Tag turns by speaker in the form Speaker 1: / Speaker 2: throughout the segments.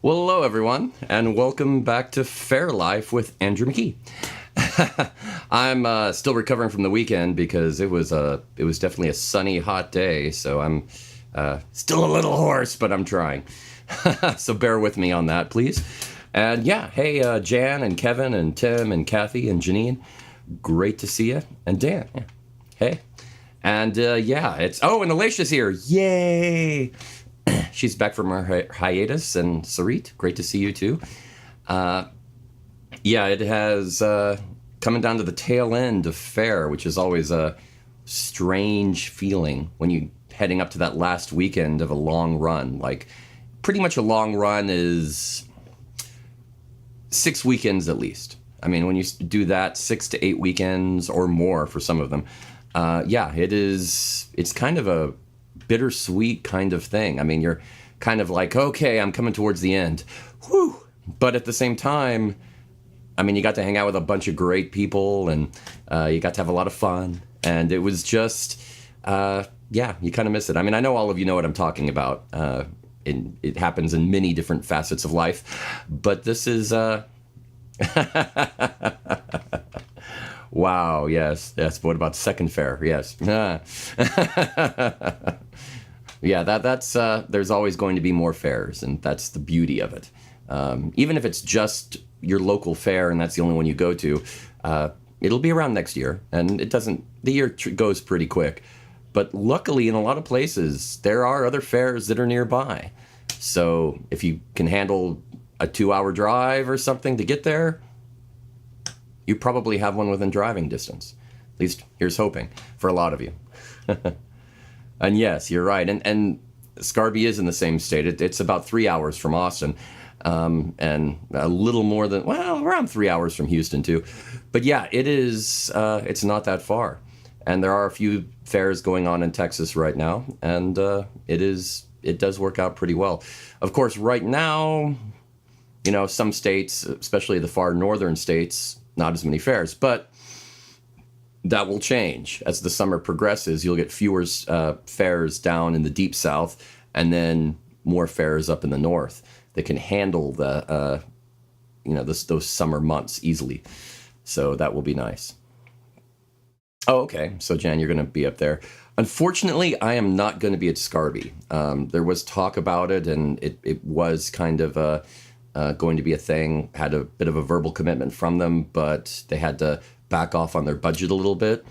Speaker 1: Well, hello everyone, and welcome back to Fair Life with Andrew McKee. I'm still recovering from the weekend because it was definitely a sunny, hot day. So I'm still a little hoarse, but I'm trying. So bear with me on that, please. And yeah, hey Jan and Kevin and Tim and Kathy and Janine, great to see you. And Dan, yeah. Hey. And yeah, and Alicia's here. Yay! She's back from her hiatus, and Sarit, great to see you too. Yeah, it has coming down to the tail end of Faire, which is always a strange feeling when you heading up to that last weekend of a long run. Like, pretty much a long run is 6 weekends at least. I mean, when you do that, 6 to 8 weekends or more for some of them. Yeah, it is. It's kind of a bittersweet kind of thing. I mean, you're kind of like, okay, I'm coming towards the end. Whew. But at the same time, I mean, you got to hang out with a bunch of great people, and you got to have a lot of fun. And it was just, yeah, you kind of miss it. I mean, I know all of you know what I'm talking about. It happens in many different facets of life. But this is... Wow, yes. What about second Faire? Yes. Yeah, that's there's always going to be more fairs, and that's the beauty of it. Even if it's just your local fair and that's the only one you go to, it'll be around next year, and the year goes pretty quick. But luckily, in a lot of places, there are other fairs that are nearby. So if you can handle a 2-hour drive or something to get there, you probably have one within driving distance. At least here's hoping for a lot of you. And yes, you're right. And Scarby is in the same state. It's about 3 hours from Austin, and a little more than, well, around 3 hours from Houston too. But yeah, it is. It's not that far, and there are a few fairs going on in Texas right now, and it does work out pretty well. Of course, right now, you know, some states, especially the far northern states, not as many fairs, but that will change as the summer progresses. You'll get fewer fairs down in the deep south, and then more fairs up in the north that can handle the those summer months easily. So that will be nice. Oh, okay. So Jan, you're going to be up there. Unfortunately, I am not going to be at Scarby. There was talk about it, and it was kind of going to be a thing. Had a bit of a verbal commitment from them, but they had to back off on their budget a little bit.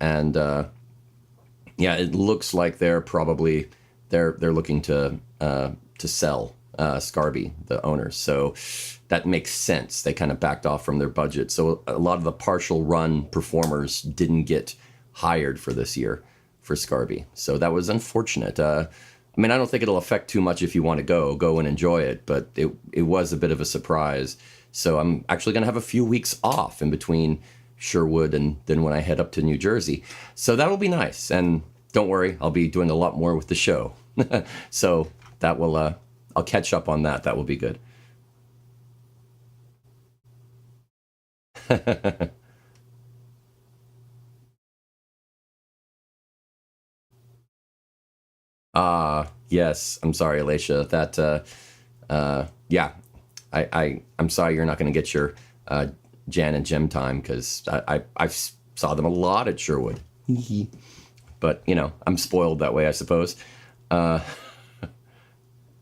Speaker 1: And yeah, it looks like they're looking to sell Scarby, the owners. So that makes sense. They kind of backed off from their budget. So a lot of the partial run performers didn't get hired for this year for Scarby. So that was unfortunate. I mean, I don't think it'll affect too much if you want to go and enjoy it, but it was a bit of a surprise. So I'm actually going to have a few weeks off in between Sherwood and then when I head up to New Jersey. So that'll be nice. And don't worry, I'll be doing a lot more with the show. So that will, I'll catch up on that. That will be good. Yes, I'm sorry, Alicia. That, yeah, I'm sorry you're not going to get your Jan and Jim time because I saw them a lot at Sherwood. But you know, I'm spoiled that way, I suppose. Uh,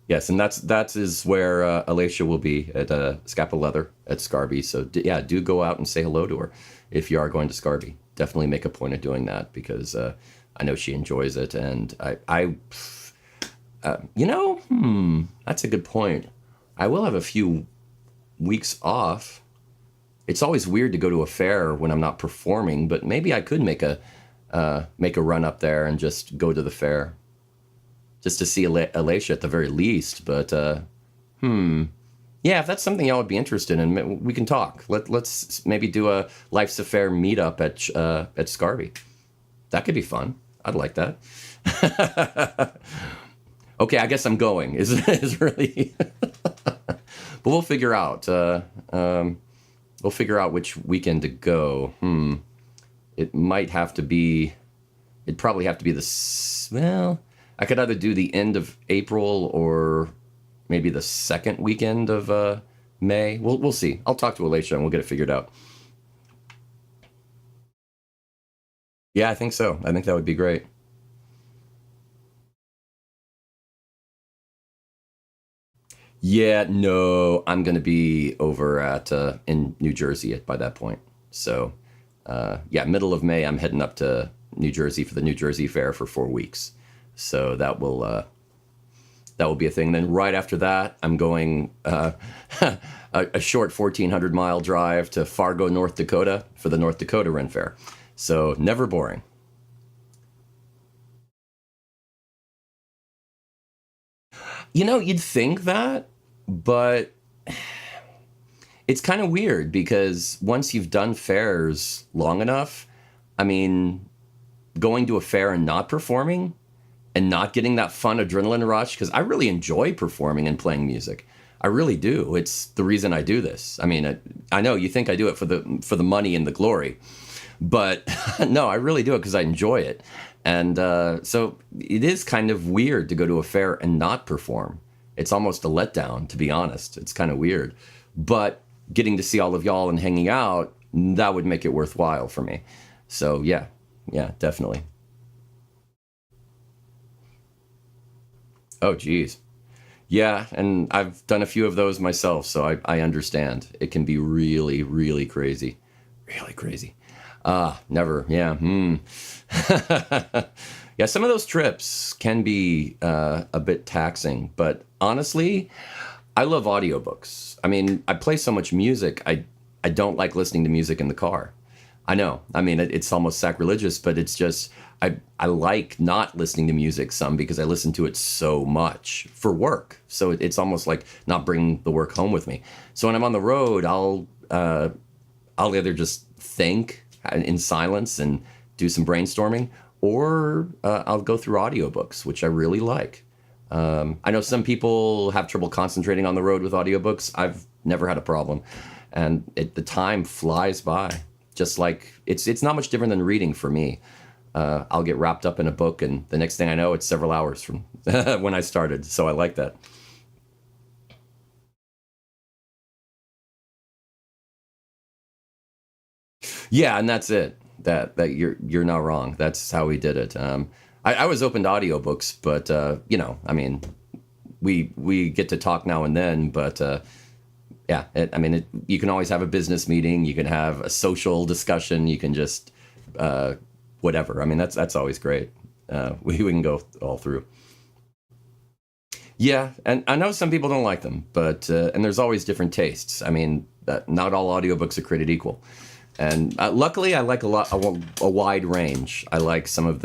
Speaker 1: yes, and that is where Alicia will be at Scapa Leather at Scarby. So yeah, do go out and say hello to her if you are going to Scarby. Definitely make a point of doing that because I know she enjoys it, and that's a good point. I will have a few weeks off. It's always weird to go to a fair when I'm not performing, but maybe I could make a run up there and just go to the fair, just to see Alicia at the very least. But yeah, if that's something y'all would be interested in, we can talk. Let's maybe do a Life's a Fair meetup at Scarby. That could be fun. I'd like that. Okay, I guess I'm going. Is really, but we'll figure out. We'll figure out which weekend to go. It might have to be. It'd probably have to be well, I could either do the end of April or maybe the second weekend of May. We'll see. I'll talk to Alicia and we'll get it figured out. Yeah, I think so. I think that would be great. Yeah, no, I'm gonna be over at in New Jersey by that point. So, yeah, middle of May, I'm heading up to New Jersey for the New Jersey Fair for 4 weeks. So that will be a thing. Then right after that, I'm going a short 1,400-mile drive to Fargo, North Dakota for the North Dakota Ren Fair. So never boring. You know, you'd think that, but it's kind of weird because once you've done fairs long enough, I mean, going to a fair and not performing and not getting that fun adrenaline rush, because I really enjoy performing and playing music. I really do. It's the reason I do this. I mean, I know you think I do it for the money and the glory, but no, I really do it because I enjoy it. And so it is kind of weird to go to a fair and not perform. It's almost a letdown, to be honest. It's kind of weird. But getting to see all of y'all and hanging out, that would make it worthwhile for me. So yeah, yeah, definitely. Oh, geez. Yeah, and I've done a few of those myself, so I understand. It can be really, really crazy. Really crazy. Never. Yeah. Hmm. Yeah, some of those trips can be a bit taxing, but honestly, I love audiobooks. I mean, I play so much music, I don't like listening to music in the car. I know. I mean, it's almost sacrilegious, but it's just I like not listening to music some because I listen to it so much for work. So it's almost like not bringing the work home with me. So when I'm on the road, I'll either just think in silence and do some brainstorming, or I'll go through audiobooks, which I really like. I know some people have trouble concentrating on the road with audiobooks. I've never had a problem, and the time flies by. Just like it's not much different than reading for me. I'll get wrapped up in a book, and the next thing I know, it's several hours from when I started. So I like that. Yeah, and that's it. That you're not wrong. That's how we did it. I was open to audiobooks, but I mean, we get to talk now and then, but yeah, I mean, you can always have a business meeting. You can have a social discussion. You can just whatever. I mean, that's always great. We can go all through. Yeah, and I know some people don't like them, but and there's always different tastes. I mean, not all audiobooks are created equal. And luckily, I like a wide range. I like some of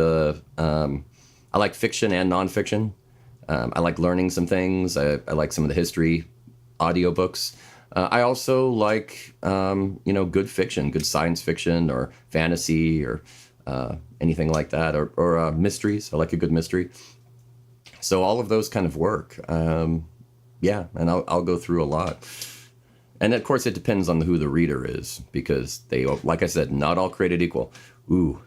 Speaker 1: I like fiction and nonfiction. I like learning some things. I like some of the history audiobooks. I also like, good fiction, good science fiction or fantasy or anything like that, or mysteries. I like a good mystery. So all of those kind of work. Yeah, and I'll go through a lot. And of course, it depends on who the reader is, because like I said, not all created equal. Ooh,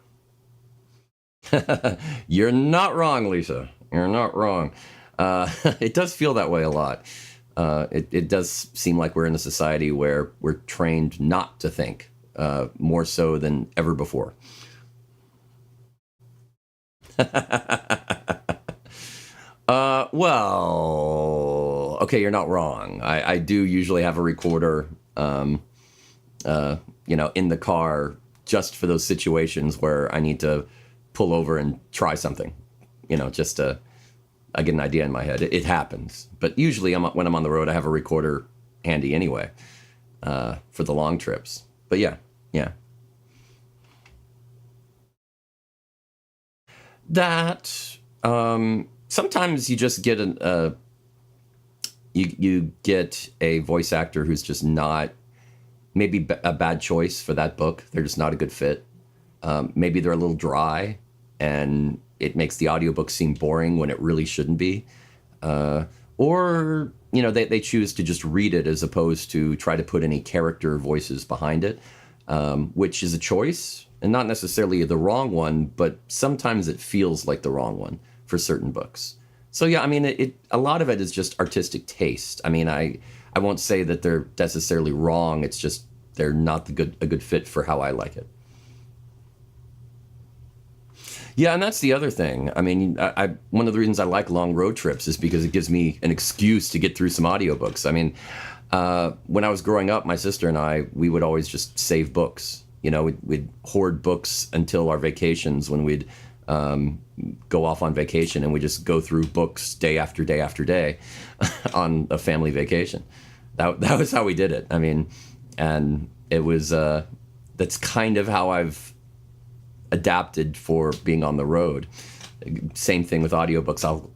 Speaker 1: you're not wrong, Lisa. You're not wrong. It does feel that way a lot. It does seem like we're in a society where we're trained not to think, more so than ever before. Well, okay, you're not wrong. I do usually have a recorder, in the car just for those situations where I need to pull over and try something, just to I get an idea in my head. It happens, but usually when I'm on the road, I have a recorder handy anyway for the long trips. But yeah, yeah, that sometimes you just get you get a voice actor who's just not maybe a bad choice for that book. They're just not a good fit. Maybe they're a little dry, and it makes the audiobook seem boring when it really shouldn't be. Or they choose to just read it as opposed to try to put any character voices behind it, which is a choice and not necessarily the wrong one, but sometimes it feels like the wrong one for certain books. So yeah, I mean, a lot of it is just artistic taste. I mean, I won't say that they're necessarily wrong. It's just they're not a good fit for how I like it. Yeah, and that's the other thing. I mean, one of the reasons I like long road trips is because it gives me an excuse to get through some audiobooks. I mean, when I was growing up, my sister and we would always just save books. You know, we'd hoard books until our vacations when we'd go off on vacation, and we just go through books day after day after day on a family vacation. That was how we did it. I mean, and it was that's kind of how I've adapted for being on the road. Same thing with audiobooks. I'll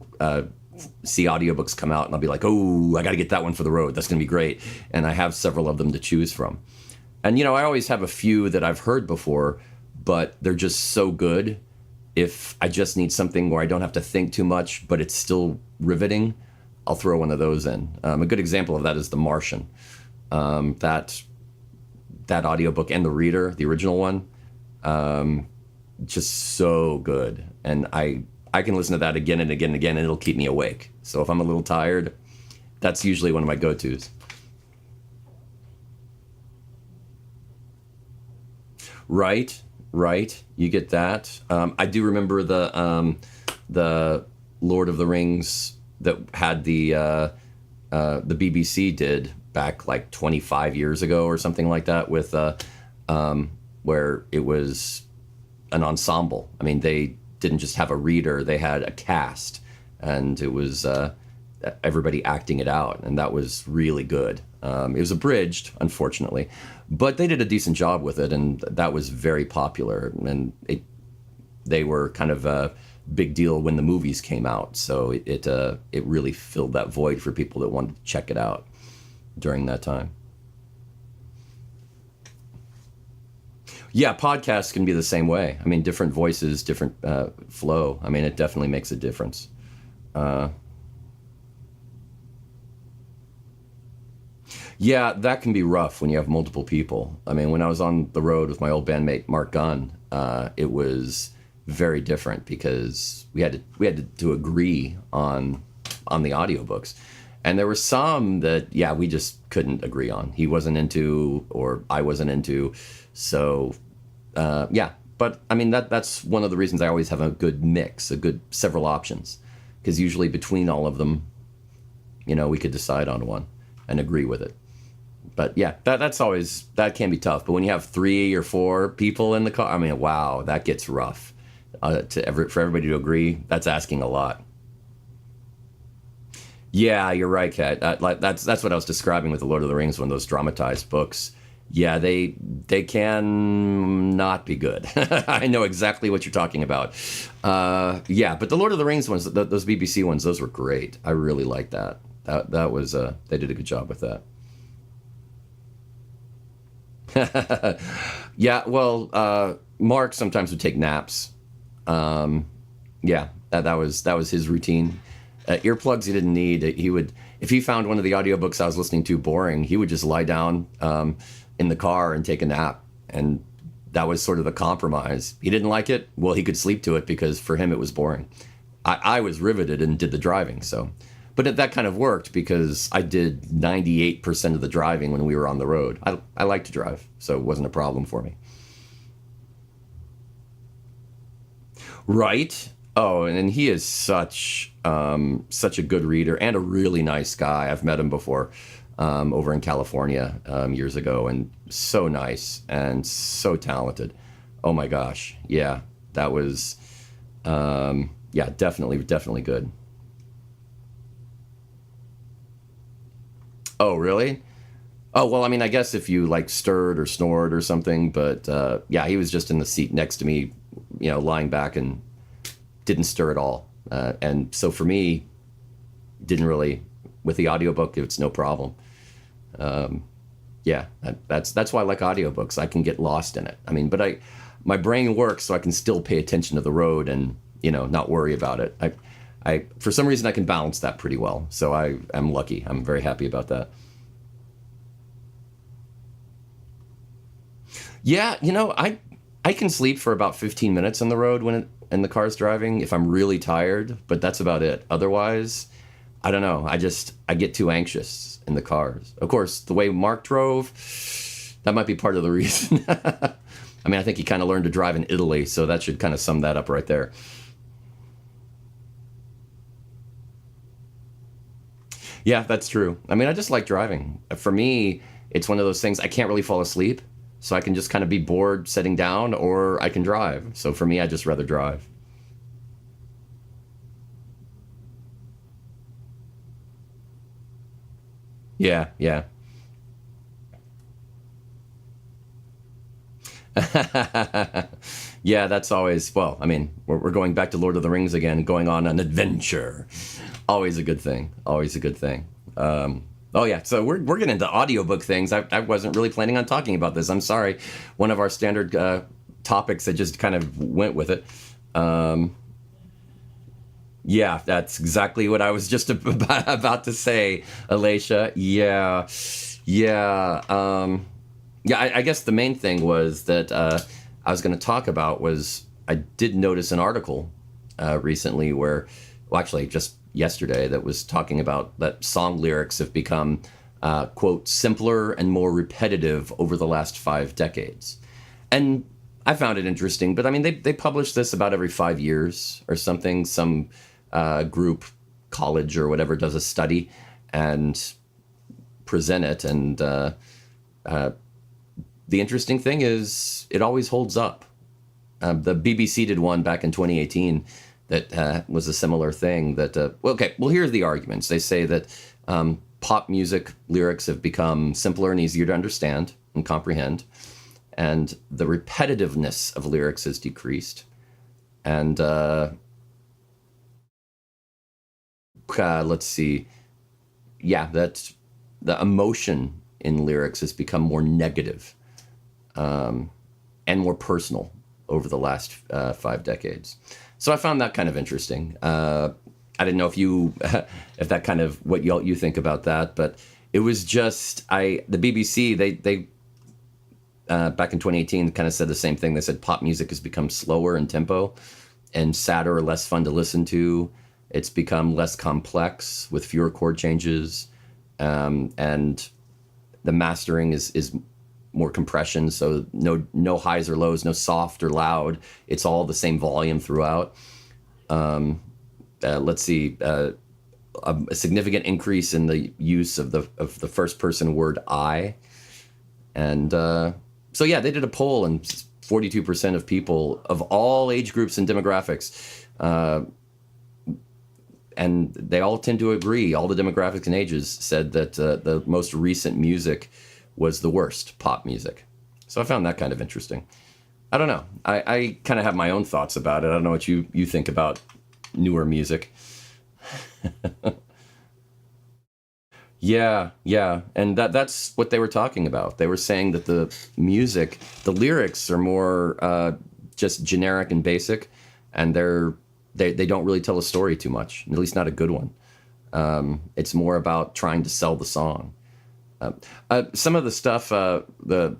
Speaker 1: see audiobooks come out and I'll be like, oh, I got to get that one for the road. That's going to be great. And I have several of them to choose from. And, you know, I always have a few that I've heard before, but they're just so good. If I just need something where I don't have to think too much, but it's still riveting, I'll throw one of those in. A good example of that is The Martian. That audiobook and the reader, the original one, just so good. And I can listen to that again and again and again, and it'll keep me awake. So if I'm a little tired, that's usually one of my go-tos. Right. You get that. I do remember the Lord of the Rings that had the BBC did back like 25 years ago or something like that with where it was an ensemble. I mean, they didn't just have a reader, they had a cast, and it was everybody acting it out, and that was really good. It was abridged, unfortunately, but they did a decent job with it, and that was very popular, and they were kind of a big deal when the movies came out, so it really filled that void for people that wanted to check it out during that time. Yeah, podcasts can be the same way. I mean, different voices, different flow. I mean, it definitely makes a difference. Yeah, that can be rough when you have multiple people. I mean, when I was on the road with my old bandmate Mark Gunn, it was very different because we had to agree on the audiobooks. And there were some that, yeah, we just couldn't agree on. He wasn't into, or I wasn't into. So, yeah. But, I mean, that's one of the reasons I always have a good mix, several options. Because usually between all of them, you know, we could decide on one and agree with it. But, yeah, that can be tough. But when you have 3 or 4 people in the car, I mean, wow, that gets rough. For everybody to agree, that's asking a lot. Yeah, you're right, Kat. That's what I was describing with the Lord of the Rings, one of those dramatized books. Yeah, they can not be good. I know exactly what you're talking about. Yeah, but the Lord of the Rings ones, those BBC ones, those were great. I really liked that. That was they did a good job with that. Yeah, well, Mark sometimes would take naps. Yeah, that was his routine. Earplugs he didn't need. He would, if he found one of the audiobooks I was listening to boring, he would just lie down in the car and take a nap. And that was sort of the compromise. He didn't like it. Well, he could sleep to it because for him it was boring. I was riveted and did the driving. So, but that kind of worked because I did 98% of the driving when we were on the road. I like to drive, so it wasn't a problem for me. Right. Oh, and he is such a good reader and a really nice guy. I've met him before over in California years ago, and so nice and so talented. Oh my gosh, yeah, that was yeah, definitely good. Oh, really? Oh, well, I mean, I guess if you like stirred or snored or something, but yeah, he was just in the seat next to me, you know, lying back and didn't stir at all. And so for me, didn't really, with the audiobook, it's no problem. Yeah, that's why I like audiobooks. I can get lost in it. I mean, but my brain works so I can still pay attention to the road and, you know, not worry about it. For some reason, I can balance that pretty well. So I'm lucky. I'm very happy about that. Yeah, you know, I can sleep for about 15 minutes on the road in the car's driving if I'm really tired, but that's about it. Otherwise, I don't know. I get too anxious in the cars. Of course, the way Mark drove, that might be part of the reason. I mean, I think he kind of learned to drive in Italy, so that should kind of sum that up right there. Yeah, that's true. I mean, I just like driving. For me, it's one of those things I can't really fall asleep, so I can just kind of be bored sitting down, or I can drive. So for me, I just rather drive. Yeah, yeah. Yeah, that's always, well, I mean, we're going back to Lord of the Rings again, going on an adventure. Always a good thing. Always a good thing. Oh, yeah, so we're getting into audiobook things. I wasn't really planning on talking about this. I'm sorry. One of our standard topics that just kind of went with it. Um, yeah, that's exactly what I was just about to say, Alicia. Yeah, yeah. Yeah, I guess the main thing was that I was going to talk about was I did notice an article recently where, well, actually just yesterday, that was talking about that song lyrics have become, quote, simpler and more repetitive over the last 5 decades. And I found it interesting, but I mean, they publish this about every 5 years or something. Some group, college or whatever, does a study and present it. And the interesting thing is it always holds up. The BBC did one back in 2018 that was a similar thing. That well, okay, well, here's the arguments. They say that pop music lyrics have become simpler and easier to understand and comprehend, and the repetitiveness of lyrics has decreased. And let's see, yeah, that the emotion in lyrics has become more negative and more personal over the last 5 decades. So I found that kind of interesting. I didn't know if you, if that kind of what you think about that, but it was just the BBC they back in 2018 kind of said the same thing. They said pop music has become slower in tempo and sadder or less fun to listen to. It's become less complex with fewer chord changes, and the mastering is more compression, so no highs or lows, no soft or loud. It's all the same volume throughout. Let's see, a significant increase in the use of the first person word I, and so yeah, they did a poll, and 42% of people of all age groups and demographics, and they all tend to agree. All the demographics and ages said that the most recent music was the worst pop music. So I found that kind of interesting. I don't know. I kind of have my own thoughts about it. I don't know what you think about newer music. Yeah, yeah. And that's what they were talking about. They were saying that the music, the lyrics are more just generic and basic, and they don't really tell a story too much, at least not a good one. It's more about trying to sell the song. Some of the stuff, the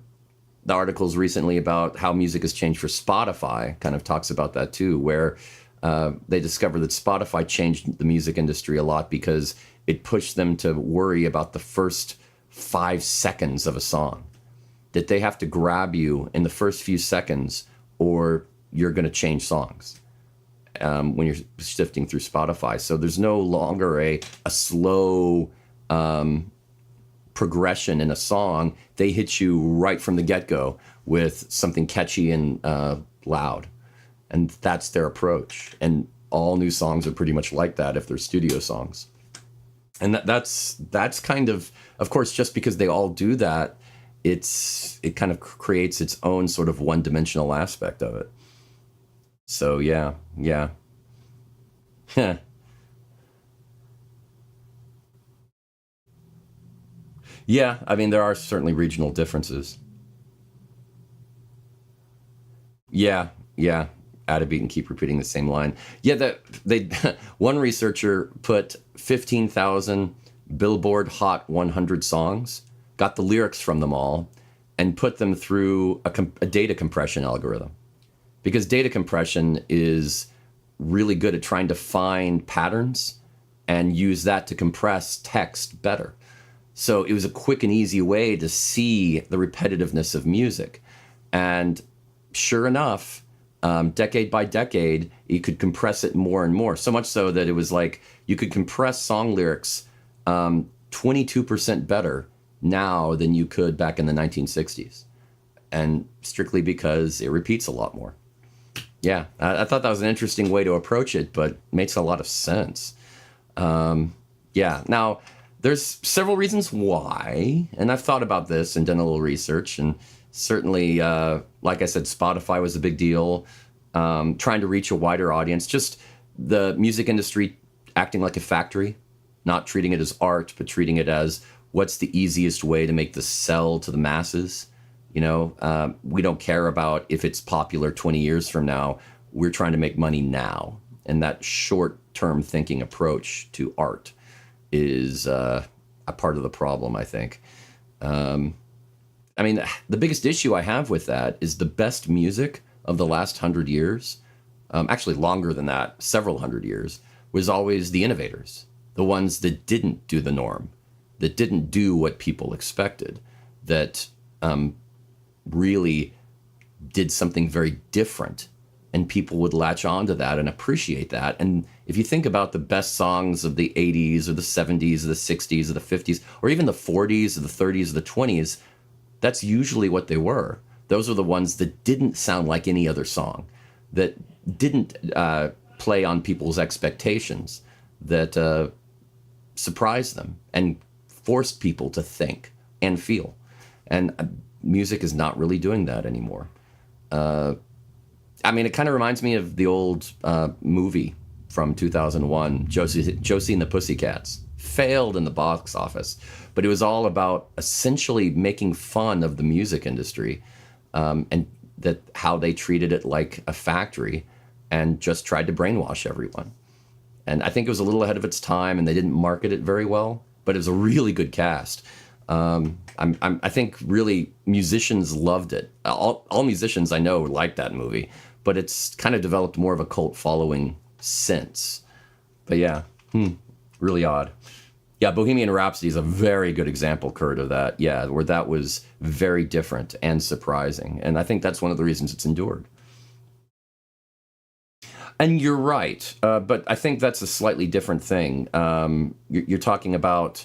Speaker 1: articles recently about how music has changed for Spotify kind of talks about that too, where they discovered that Spotify changed the music industry a lot because it pushed them to worry about the first 5 seconds of a song, that they have to grab you in the first few seconds or you're going to change songs when you're shifting through Spotify. So there's no longer a slow progression in a song. They hit you right from the get-go with something catchy and loud. And that's their approach. And all new songs are pretty much like that if they're studio songs. And that's kind of course, just because they all do that, it kind of creates its own sort of one-dimensional aspect of it. So yeah, yeah. Yeah, I mean, there are certainly regional differences. Yeah, yeah. Add a beat and keep repeating the same line. Yeah, that they one researcher put 15,000 Billboard Hot 100 songs, got the lyrics from them all, and put them through a data compression algorithm. because data compression is really good at trying to find patterns and use that to compress text better. So it was a quick and easy way to see the repetitiveness of music. And sure enough, decade by decade, you could compress it more and more. So much so that it was like you could compress song lyrics 22% better now than you could back in the 1960s. And strictly because it repeats a lot more. Yeah, I thought that was an interesting way to approach it, but makes a lot of sense. Yeah, now there's several reasons why, and I've thought about this and done a little research, and certainly, like I said, Spotify was a big deal, trying to reach a wider audience, just the music industry acting like a factory, not treating it as art, but treating it as what's the easiest way to make this sell to the masses. We don't care about if it's popular 20 years from now. We're trying to make money now. And that short-term thinking approach to art is a part of the problem, I think. The biggest issue I have with that is the best music of the last 100 years, actually longer than that, several hundred years, was always the innovators, the ones that didn't do the norm, that didn't do what people expected, that really did something very different, and people would latch on to that and appreciate that. And if you think about the best songs of the 80s or the 70s or the 60s or the 50s or even the 40s or the 30s or the 20s, that's usually what they were. Those are the ones that didn't sound like any other song, that didn't play on people's expectations, that surprised them and forced people to think and feel. And music is not really doing that anymore. It kind of reminds me of the old movie from 2001, Josie and the Pussycats. Failed in the box office, but it was all about essentially making fun of the music industry, and that how they treated it like a factory and just tried to brainwash everyone. And I think it was a little ahead of its time, and they didn't market it very well, but it was a really good cast. I think really musicians loved it. All musicians I know liked that movie, but it's kind of developed more of a cult following since. But yeah, really odd. Yeah, Bohemian Rhapsody is a very good example, Kurt, of that. Yeah, where that was very different and surprising. And I think that's one of the reasons it's endured. And you're right, but I think that's a slightly different thing. You're talking about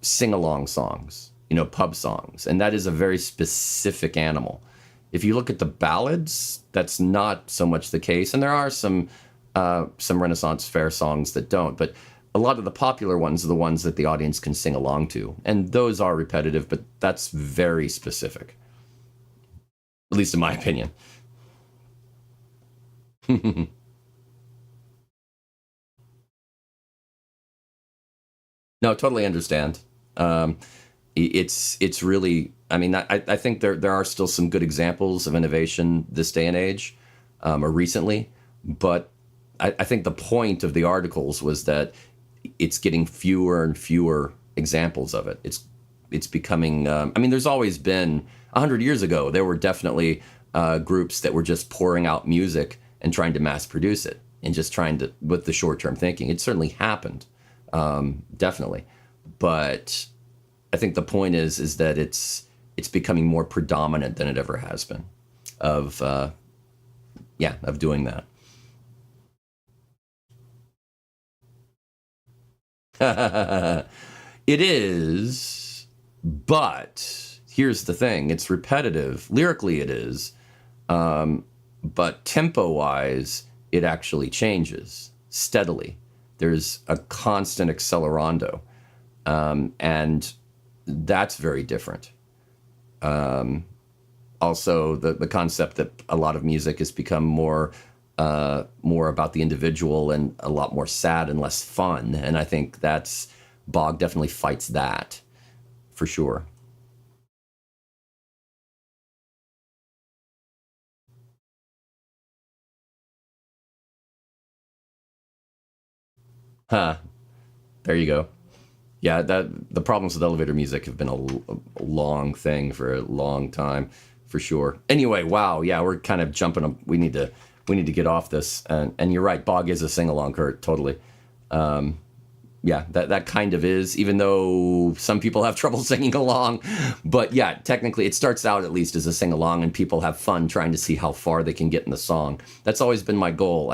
Speaker 1: sing-along songs, pub songs, and that is a very specific animal. If you look at the ballads, that's not so much the case, and there are some Renaissance fair songs that don't, but a lot of the popular ones are the ones that the audience can sing along to, and those are repetitive, but that's very specific, at least in my opinion. No, totally understand. Um, it's really. I think there are still some good examples of innovation this day and age, or recently, but I think the point of the articles was that it's getting fewer and fewer examples of it. It's becoming. There's always been 100 years ago. There were definitely groups that were just pouring out music and trying to mass produce it and just trying to with the short term thinking. It certainly happened, definitely, but I think the point is that it's becoming more predominant than it ever has been, of of doing that. It is, but here's the thing: it's repetitive. Lyrically, it is, but tempo-wise, it actually changes steadily. There's a constant accelerando, and that's very different. Also, the concept that a lot of music has become more about the individual and a lot more sad and less fun. And I think that's Bog definitely fights that for sure. Huh. There you go. Yeah, that the problems with elevator music have been a long thing for a long time. for sure. Anyway, wow, yeah, we're kind of jumping. We need to get off this. And you're right, bog is a sing along, Kurt. Totally. Yeah, that kind of is, even though some people have trouble singing along. But yeah, technically it starts out at least as a sing along, and people have fun trying to see how far they can get in the song. That's always been my goal.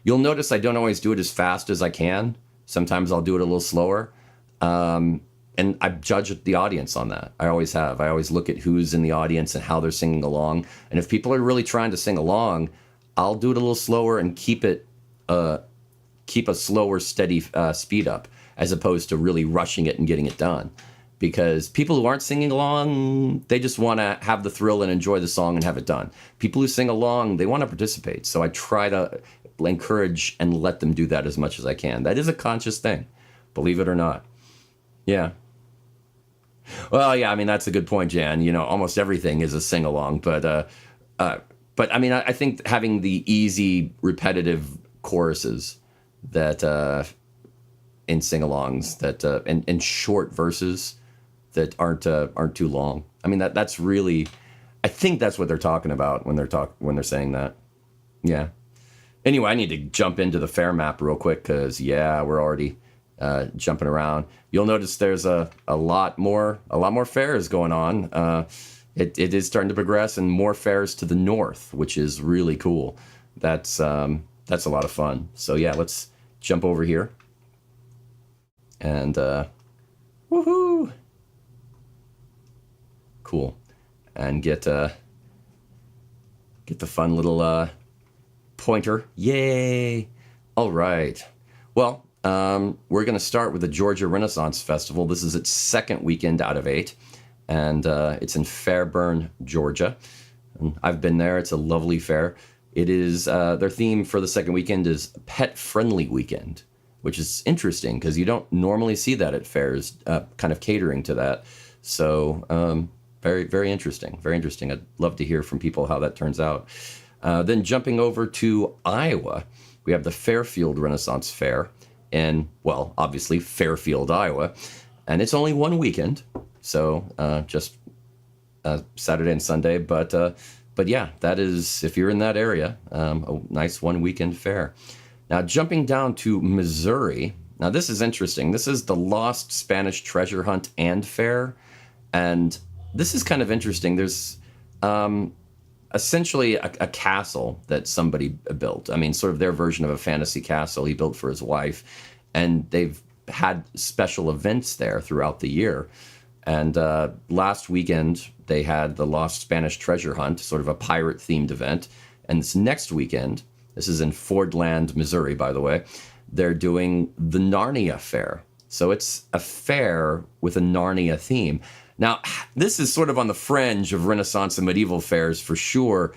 Speaker 1: You'll notice I don't always do it as fast as I can. Sometimes I'll do it a little slower. And I judge the audience on that. I always have. I always look at who's in the audience and how they're singing along. And if people are really trying to sing along, I'll do it a little slower and keep a slower, steady speed up, as opposed to really rushing it and getting it done. Because people who aren't singing along, they just want to have the thrill and enjoy the song and have it done. People who sing along, they want to participate. So I try to encourage and let them do that as much as I can. That is a conscious thing, believe it or not. Yeah. Well, yeah, I mean, that's a good point, Jan. Almost everything is a sing along, but I mean, I think having the easy, repetitive choruses that in sing-alongs that and short verses that aren't too long. I mean, that's really, I think that's what they're talking about when they're saying that. Yeah. Anyway, I need to jump into the Faire map real quick because yeah, we're already jumping around. You'll notice there's a lot more fairs going on. It is starting to progress, and more fairs to the north, which is really cool. That's a lot of fun. So yeah, let's jump over here and woohoo, cool, and get the fun little pointer. Yay! All right. Well, we're going to start with the Georgia Renaissance Festival. This is its second weekend out of 8, and it's in Fairburn, Georgia. And I've been there. It's a lovely fair. It is their theme for the second weekend is Pet Friendly Weekend, which is interesting because you don't normally see that at fairs, kind of catering to that. So very, very interesting. Very interesting. I'd love to hear from people how that turns out. Then jumping over to Iowa, we have the Fairfield Renaissance Fair in, well, obviously Fairfield, Iowa. And it's only one weekend, so just Saturday and Sunday. But yeah, that is, if you're in that area, a nice one weekend fair. Now, jumping down to Missouri. Now, this is interesting. This is the Lost Spanish Treasure Hunt and Fair. And this is kind of interesting. There's essentially a castle that somebody built. I mean, sort of their version of a fantasy castle he built for his wife. And they've had special events there throughout the year. And last weekend, they had the Lost Spanish Treasure Hunt, sort of a pirate-themed event. And this next weekend, this is in Fordland, Missouri, by the way, they're doing the Narnia Fair. So it's a fair with a Narnia theme. Now, this is sort of on the fringe of Renaissance and medieval fairs for sure,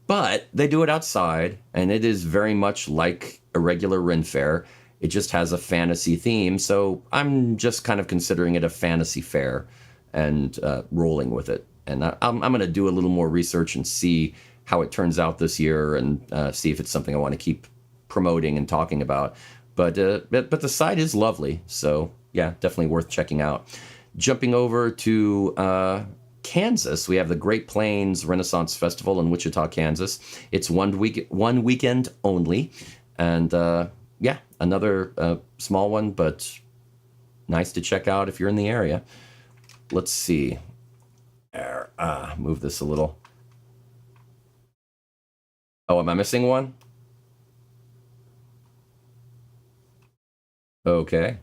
Speaker 1: but they do it outside, and it is very much like a regular Ren fair. It just has a fantasy theme, so I'm just kind of considering it a fantasy fair and rolling with it. And I'm going to do a little more research and see how it turns out this year and see if it's something I want to keep promoting and talking about. But the site is lovely, so yeah, definitely worth checking out. Jumping over to Kansas, we have the Great Plains Renaissance Festival in Wichita, Kansas. It's one weekend only, and yeah, another small one, but nice to check out if you're in the area. Let's see. Move this a little. Oh, am I missing one? Okay.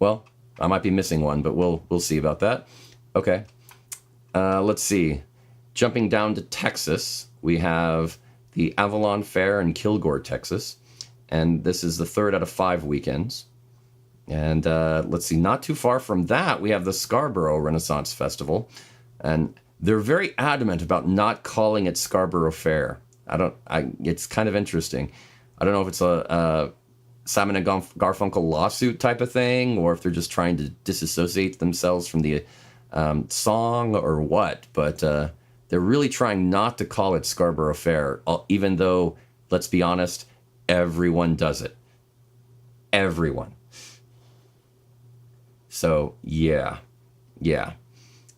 Speaker 1: Well, I might be missing one, but we'll see about that. Okay. Let's see. Jumping down to Texas, we have the Avalon Fair in Kilgore, Texas. And this is the 3rd out of 5 weekends. And let's see, not too far from that, we have the Scarborough Renaissance Festival. And they're very adamant about not calling it Scarborough Fair. It's kind of interesting. I don't know if it's a Simon and Garfunkel lawsuit type of thing, or if they're just trying to disassociate themselves from the song or what. But they're really trying not to call it Scarborough Fair, even though, let's be honest, everyone does it. Everyone. So, yeah.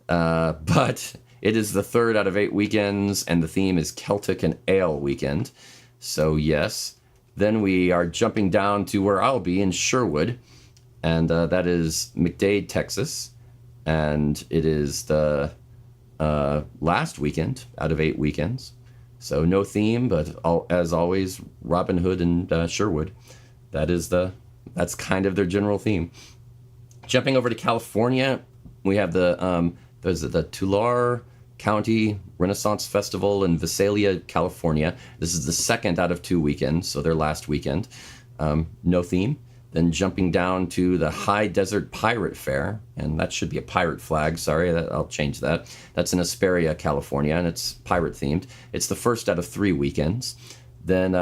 Speaker 1: But It is the third out of 8 weekends, and the theme is Celtic and Ale weekend. So, yes. Then we are jumping down to where I'll be in Sherwood, and that is McKee, Texas. And it is the last weekend out of 8 weekends. So no theme, but as always, Robin Hood and Sherwood. That's kind of their general theme. Jumping over to California, we have the Tulare County Renaissance Festival in Visalia, California. This is the second out of 2 weekends, so their last weekend. No theme. Then jumping down to the High Desert Pirate Fair, and that should be a pirate flag. Sorry, I'll change that. That's in Hesperia, California, and it's pirate themed. It's the first out of 3 weekends. Then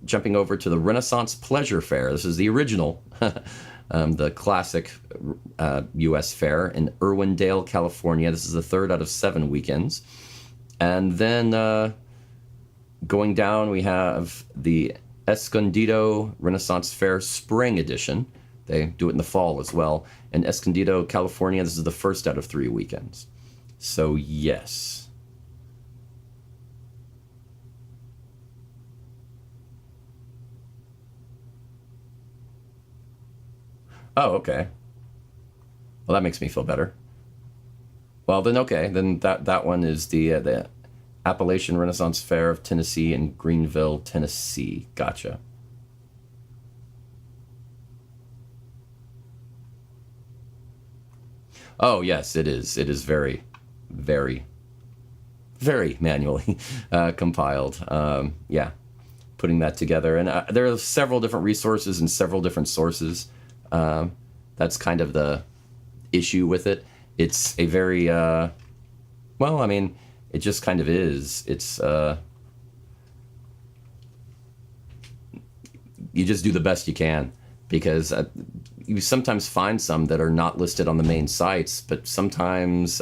Speaker 1: jumping over to the Renaissance Pleasure Fair. This is the original, the classic U.S. fair in Irwindale, California. This is the third out of 7 weekends. And then going down, we have the Escondido Renaissance Fair Spring Edition. They do it in the fall as well. In Escondido, California, this is the first out of 3 weekends. So, yes. Oh, okay. Well, that makes me feel better. Well, then, okay. Then that one is the Appalachian Renaissance Fair of Tennessee in Greenville, Tennessee. Gotcha. Oh, yes, it is. It is very, very, very manually compiled. Yeah, putting that together. And there are several different resources and several different sources. That's kind of the issue with it. It's a very, well, I mean, it just kind of is. It's, you just do the best you can, because you sometimes find some that are not listed on the main sites, but sometimes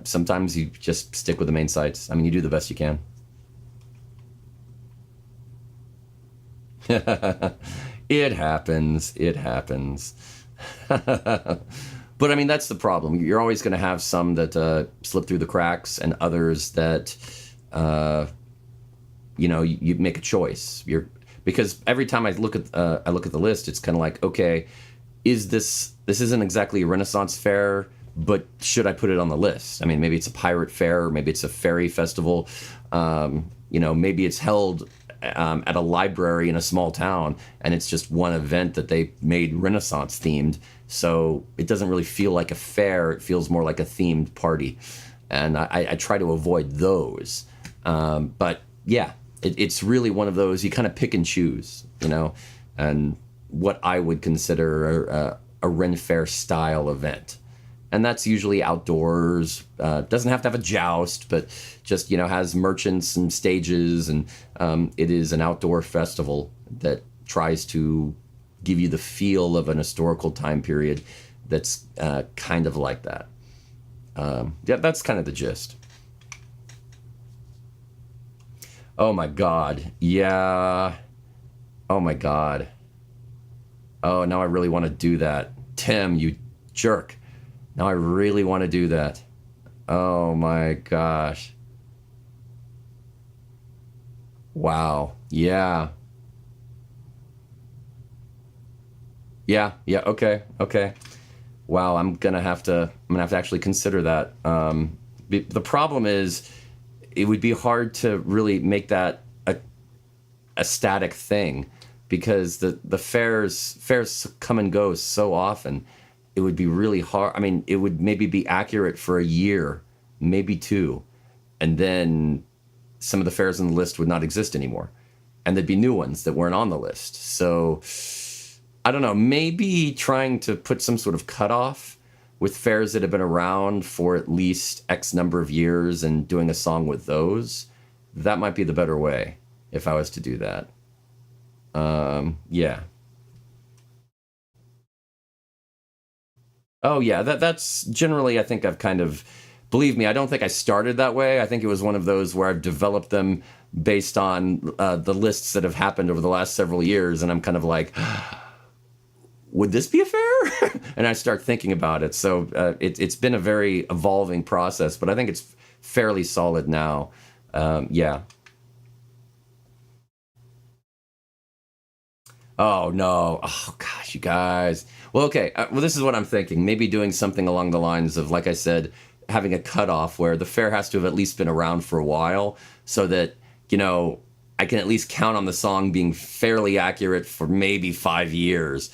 Speaker 1: sometimes you just stick with the main sites. I mean, you do the best you can. It happens. It happens. But I mean, that's the problem. You're always going to have some that slip through the cracks, and others that, you make a choice. Because every time I look at the list, it's kind of like, okay, this isn't exactly a Renaissance fair, but should I put it on the list? I mean, maybe it's a pirate fair, or maybe it's a fairy festival. Maybe it's held at a library in a small town, and it's just one event that they made Renaissance themed. So it doesn't really feel like a fair. It feels more like a themed party. And I try to avoid those. But yeah, it's really one of those, you kind of pick and choose, and what I would consider a Ren Fair style event. And that's usually outdoors. Doesn't have to have a joust, but just, has merchants and stages. And it is an outdoor festival that tries to give you the feel of an historical time period that's kind of like that. Yeah, that's kind of the gist. Oh my God. Yeah. Oh my God. Oh, now I really want to do that. Tim, you jerk. Now I really want to do that. Oh my gosh. Wow. Yeah. Yeah. Yeah. Okay. Okay. Wow. I'm gonna have to actually consider that. The problem is, it would be hard to really make that a static thing, because the fairs come and go so often. It would be really hard. I mean, it would maybe be accurate for a year, maybe two, and then some of the fairs on the list would not exist anymore, and there'd be new ones that weren't on the list. So I don't know, maybe trying to put some sort of cutoff with fairs that have been around for at least X number of years and doing a song with those. That might be the better way if I was to do that. Yeah. Oh yeah, that's generally, I think I've kind of, believe me, I don't think I started that way. I think it was one of those where I've developed them based on the lists that have happened over the last several years, and I'm kind of like, would this be a fair? And I start thinking about it. So it's been a very evolving process, but I think it's fairly solid now. Yeah. Oh no. Oh gosh, you guys. Well, okay. Well, this is what I'm thinking. Maybe doing something along the lines of, like I said, having a cutoff where the fair has to have at least been around for a while, so that you know I can at least count on the song being fairly accurate for maybe 5 years,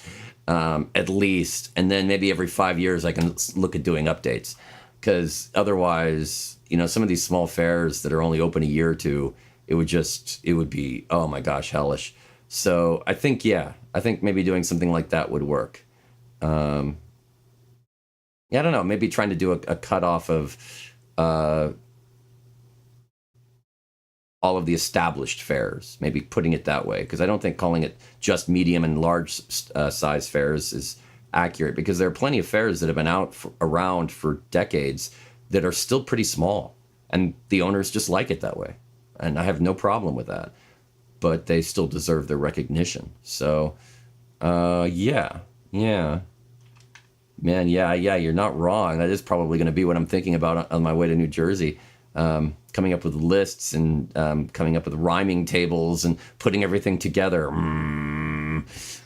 Speaker 1: at least, and then maybe every 5 years I can look at doing updates, because otherwise, some of these small fairs that are only open a year or two, it would be, oh my gosh, hellish. So I think, yeah, I think maybe doing something like that would work. Um, yeah, I don't know, maybe trying to do a cutoff of uh, all of the established fairs, maybe putting it that way, because I don't think calling it just medium and large size fairs is accurate, because there are plenty of fairs that have been around for decades that are still pretty small, and the owners just like it that way, and I have no problem with that, but they still deserve their recognition. So, yeah, yeah. Man, yeah, yeah, you're not wrong. That is probably going to be what I'm thinking about on my way to New Jersey. Coming up with lists and coming up with rhyming tables and putting everything together.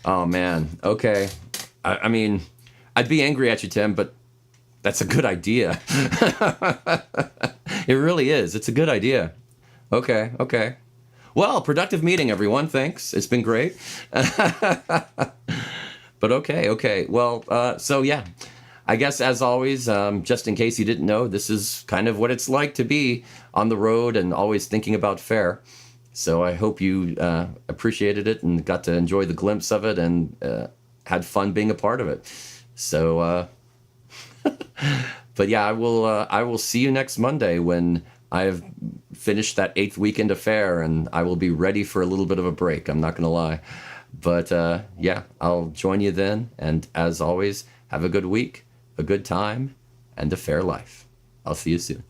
Speaker 1: Oh, man. Okay. I mean, I'd be angry at you, Tim, but that's a good idea. It really is. It's a good idea. Okay, okay. Well, productive meeting, everyone. Thanks. It's been great. But okay, okay. Well, so yeah, I guess as always, just in case you didn't know, this is kind of what it's like to be on the road and always thinking about Faire. So I hope you appreciated it and got to enjoy the glimpse of it and had fun being a part of it. So, but yeah, I will see you next Monday when I have finished that 8th weekend of Faire, and I will be ready for a little bit of a break. I'm not going to lie. But yeah, I'll join you then. And as always, have a good week, a good time, and a fair life. I'll see you soon.